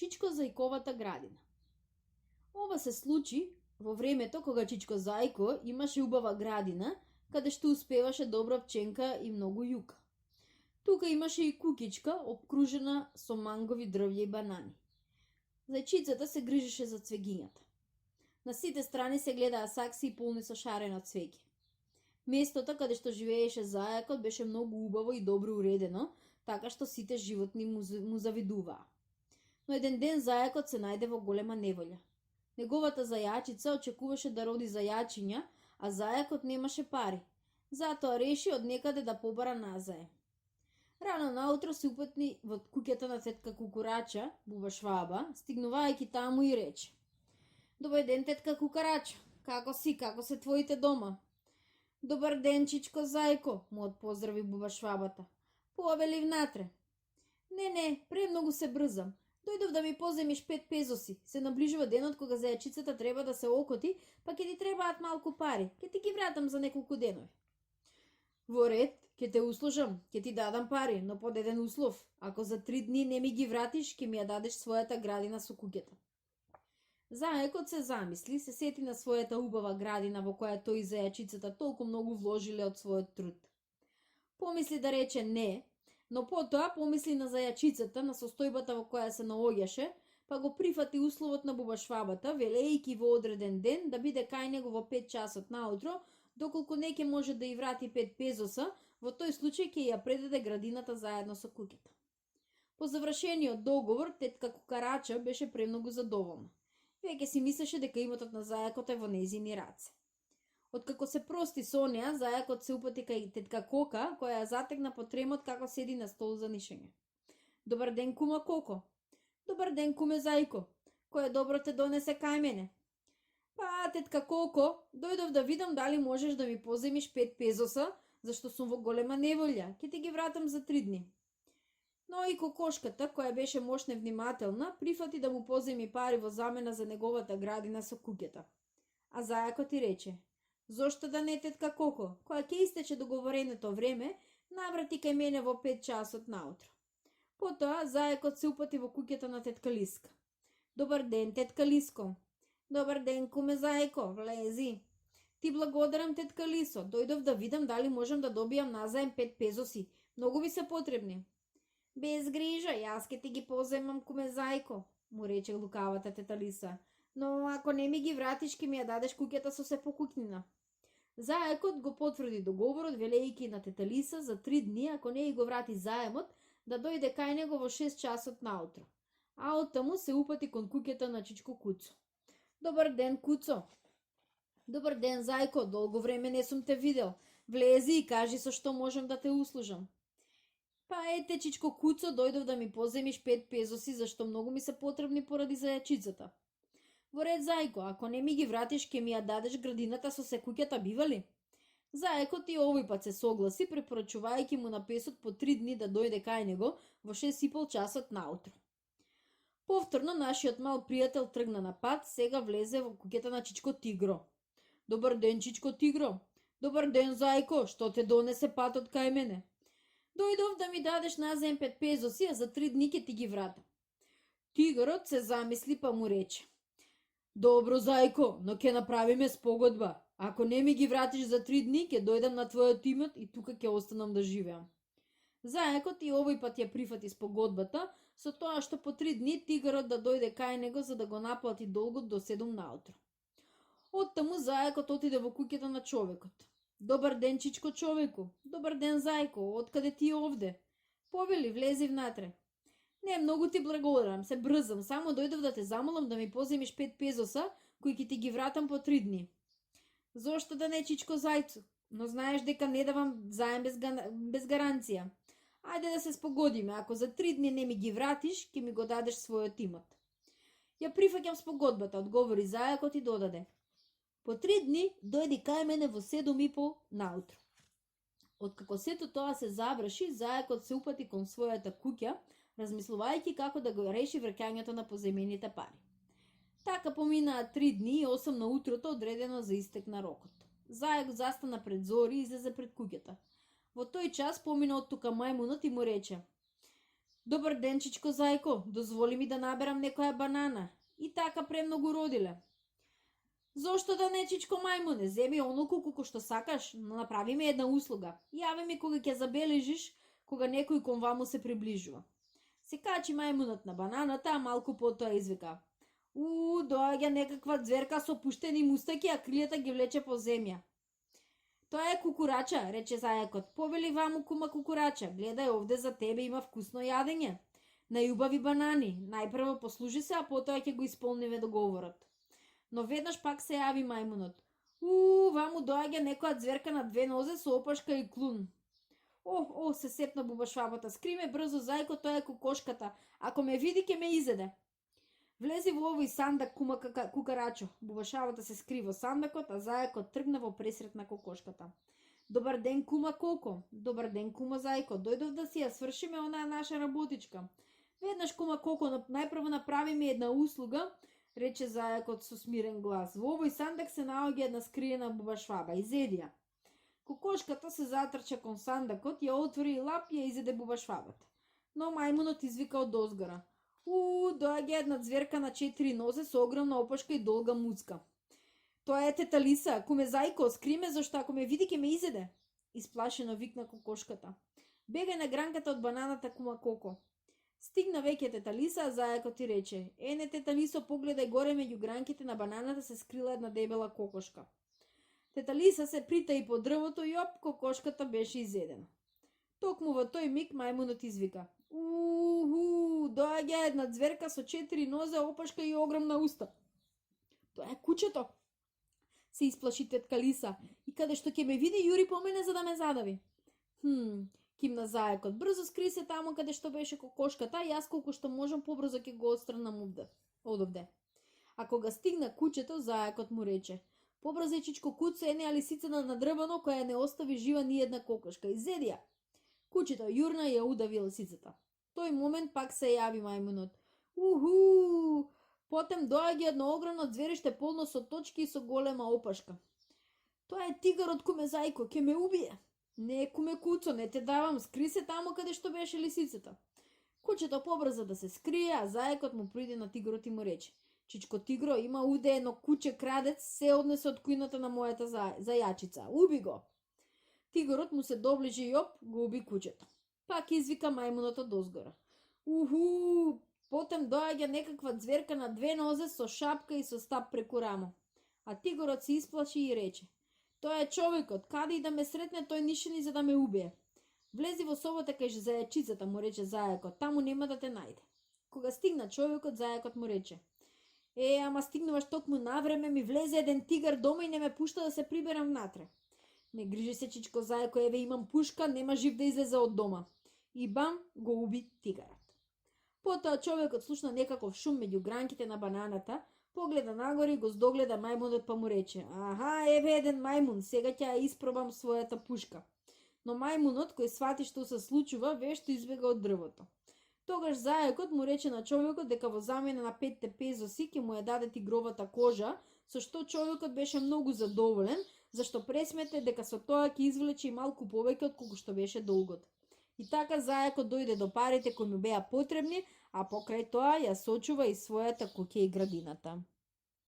Чичко Зајковата градина. Ова се случи во времето кога Чичко Зајко имаше убава градина, каде што успеваше добра пченка и многу јука. Тука имаше и кукичка, обкружена со мангови дрвја и банани. Зајчицата се грижеше за цвегињата. На сите страни се гледаа сакси полни со шарено цвеќе. Местото каде што живееше зајакот беше многу убаво и добро уредено, така што сите животни му завидуваа. Но еден ден зајакот се најде во голема неволја. Неговата зајачица очекуваше да роди зајачиња, а зајакот немаше пари. Затоа реши од некаде да побара назаем. Рано наутро се упатни во куќата на тетка Кукурача, буба Шваба, стигнувајќи таму и рече: "Добар ден, тетка Кукарача, како си, како се твоите дома?" "Добар ден, Чичко Зајко," му отпоздрави буба Швабата. "Повели внатре." Не, премногу се брзам. Дојдов да ми поземиш 5 пезоси. Се наближува денот кога зајачицата треба да се окоти, па ќе ти требаат малку пари. Ќе ти ги вратам за неколку денови." "Во ред, ќе те услужам, ќе ти дадам пари, но под еден услов. Ако за 3 дни не ми ги вратиш, ќе ми ја дадеш својата градина со куќата." Зајакот се замисли, се сети на својата убава градина во која тој и зајачицата толку многу вложиле од својот труд. Помисли да рече не, но потоа помисли на зајачицата, на состојбата во која се наоѓаше, па го прифати условот на буба Швабата, велејќи во одреден ден да биде кај него во 5 часот наутро, доколку не ќе може да ја врати 5 пезоса, во тој случај ќе ја предаде градината заедно со куќата. По завршениот договор, тетка Кукарача беше премногу задоволна. Веќе си мислеше дека имотот на зајакот е во нејзини раце. Откако се прости со неа, зајакот се упати кај тетка Кока, која ја затегна по тремот како седи на стол за нишење. "Добар ден, кума Коко." "Добар ден, куме Зајко. Кој добро те донесе кај мене?" "Па, тетка Коко, дојдов да видам дали можеш да ми поземиш 5 пезоса, зашто сум во голема неволја, ќе ти ги вратам за 3 дни." Но и кокошката, која беше мошна и внимателна, прифати да му поземи пари во замена за неговата градина со куќата. А зајакот ти рече: "Зошто да не, тетка Коко, која ќе истече договореното време, наврати кај мене во 5 часот наутро." Потоа зајакот се упати во куќата на тетка Лиска. "Добар ден, тетка Лиско." "Добар ден, куме Зајко, влези." "Ти благодарам, тетка Лисо, дојдов да видам дали можам да добијам назаем 5 пезоси, многу ми се потребни." "Без грижа, јас ќе ти ги поземам, куме Зајко," му рече лукавата тета Лиса. "Но ако не ми ги вратиш, ќе ми ја дадеш куќата со се покукнина." Зајакот го потврди договорот, велејќи на тета Лиса за 3 дни, ако не и го врати заемот, да дојде кај него во 6 часот наутро. А оттаму се упати кон куќата на Чичко Куцо. "Добар ден, Куцо." "Добар ден, Зајко, долго време не сум те видел. Влези и кажи со што можам да те услужам." "Па ете, Чичко Куцо, дојдов да ми поземиш 5 пезоси, зашто многу ми се потребни поради зајачицата." "Во ред, Зајко, ако не ми ги вратиш, ќе ми ја дадеш градината со се куќата, бива ли?" Зајакот и овој пат се согласи, препорачувајќи му на песот по 3 дни да дојде кај него во 6,5 часот наутро. Повторно нашиот мал пријател тргна на пат, сега влезе во куќата на Чичко Тигро. "Добар ден, Чичко Тигро." "Добар ден, Зајко, што те донесе патот кај мене?" "Дојдов да ми дадеш назаем 5 пезоси, а за 3 дни ќе ти ги вратам." Тигрот се замисли па му рече: "Добро, Зајко, но ќе направиме спогодба. Ако не ми ги вратиш за 3 дни, ќе дојдам на твојот имот и тука ќе останам да живеам." Зајакот и овој пат ја прифати спогодбата, со тоа што по 3 дни тигрот да дојде кај него за да го наплати долгот до 7 наутро. Оттаму зајакот отиде во куќата на човекот. "Добар ден, Чичко човеку." "Добар ден, Зајко, откаде ти овде?" "Повели, влези внатре." "Не, многу ти благодарам, се брзам, само дојдов да те замолам да ми поземиш 5 пезоса, кои ќе ти ги вратам по 3 дни." "Зошто да не, Чичко Зајцо, но знаеш дека не давам заем без гаранција. Ајде да се спогодиме, ако за 3 дни не ми ги вратиш, ќе ми го дадеш својот имот." "Ја прифаќам спогодбата," одговори зајакот и додаде: "По 3 дни дојди кај мене во 7,5 наутро." Откако сето тоа се заврши, зајакот се упати кон својата куќа, размислувајќи како да го реши враќањето на поземените пари. Така поминаа 3 дни и 8 на утрото одредено за истек на рокот. Зајак застана пред зори и излезе пред куќата. Во тој час помина од тука мајмунот и му рече: Добар ден, чичко зајко, дозволи ми да наберам некоја банана. И така премногу родиле. Зошто да не, чичко мајмуне, земи онолку колку што сакаш, но направи ми една услуга. Јави ми кога ќе забележиш кога некој кон ваму се приближува. Се качи мајмунот на бананата, а малку потоа извика: доаѓа некаква ѕверка со пуштени мустаки, а крилета ги влече по земја. Тоа е кукурача, рече зајакот. Повели ваму кума кукурача, гледај овде за тебе има вкусно јадење. Најубави банани, најпрво послужи се, а потоа ќе го исполниве договорот. Но веднаш пак се јави мајмунот. Ваму доаѓа некоја ձверка на две нозе со опашка и клун. Се сепна бубашвабата. Скриме брзо, зајко, тоа е кокошката. Ако ме види, ќе ме изеде. Влези во овој сандак, кума кукарачо. Бубашвабата се скри во сандакот, а зајакот тргна во пресрет на кокошката. Добар ден, кума Коко. Добар ден, кума зајко. Дојдов да си ја свршиме онаа наша работичка. Веднаш кума Коко најпрво направи ми една услуга, рече зајакот со смирен глас. Во овој сандак се наоѓа една скриена бубашваба. Изеди ја. Кокошката се затрча кон сандакот, ја отвори лап и ја изеде бубашвабата. Но мајмунот извика од озгора. Доаѓа една ձверка на 4 нозе со огромна опашка и долга муцка. Тоа е тета Лиса, куме зајко, скриме зашто ако ме види ќе ме изеде. Исплашено викна кокошката. Бегај на гранката од бананата, кума Коко. Стигна веќе тета Лиса, а зајакот ти рече: не, тета Лисо, погледај горе меѓу гранките на бананата се скрила една дебела кокошка. Тета Лиса се притаи по дрвото и кокошката беше изедена. Токму во тој миг мајмунот извика: доаѓа една ձверка со 4 нозе, опашка и огромна уста. Тоа е кучето. Се исплаши тетка Лиса и каде што ќе ме види јури по мене за да ме задави. Кимна зајакот. Брзо скри се таму каде што беше кокошката, а јас колку што можам побрзо ќе го отстранам одовде. А кога стигна кучето, зајакот му рече: побрзај, чичко куце, енеја лисицата на дрвено која не остави жива ни една кокошка. Изеди ја. Кучето јурна и ја удави лисицата. Тој момент пак се јави мајмунот. Потем доаѓа едно огромно ձвериште полно со точки и со голема опашка. Тоа е тигарот, куме зајко, ќе ме убие. Не, куме куцо, не те давам, скри се таму каде што беше лисицата. Кучето побрза да се скрие, а зајкот му приде на тигрот и му рече: чичко тигро, има уде едно куче крадец, се однесе од кујната на мојата зајачица. Уби го. Тигрот му се доближи и го уби кучето. Пак извика мајмунот од озгора. Потем доаѓа некаква ձверка на две нозе со шапка и со стап преку рамо. А тигрот се исплаши и рече: тоа е човекот, каде и да ме сретне тој нишени за да ме убие. Влези во собата кај зајачицата, му рече зајакот, таму нема да те најде. Кога стигна човекот, зајакот му рече: ама стигнуваш токму навреме, ми влезе еден тигар дома и не ме пушта да се приберам внатре. Не грижи се, чичко зајко, еве имам пушка, нема жив да излезе од дома. И бам, го уби тигарот. Потоа човекот слушна некаков шум меѓу гранките на бананата, погледа нагоре и го здогледа мајмунот, па му рече: еве еден мајмун, сега ќе ја испробам својата пушка. Но мајмунот, кој свати што се случува, вешто избега од дрвото. Тогаш зајакот му рече на човекот дека во замена на 5 пезоси ќе му ја даде тигровата кожа, со што човекот беше многу задоволен, зашто пресмете дека со тоа ќе извлече и малку повеќе од колку што беше долгот. И така зајакот дојде до парите кои му беа потребни, а покрај тоа ја сочува и својата куќа и градината.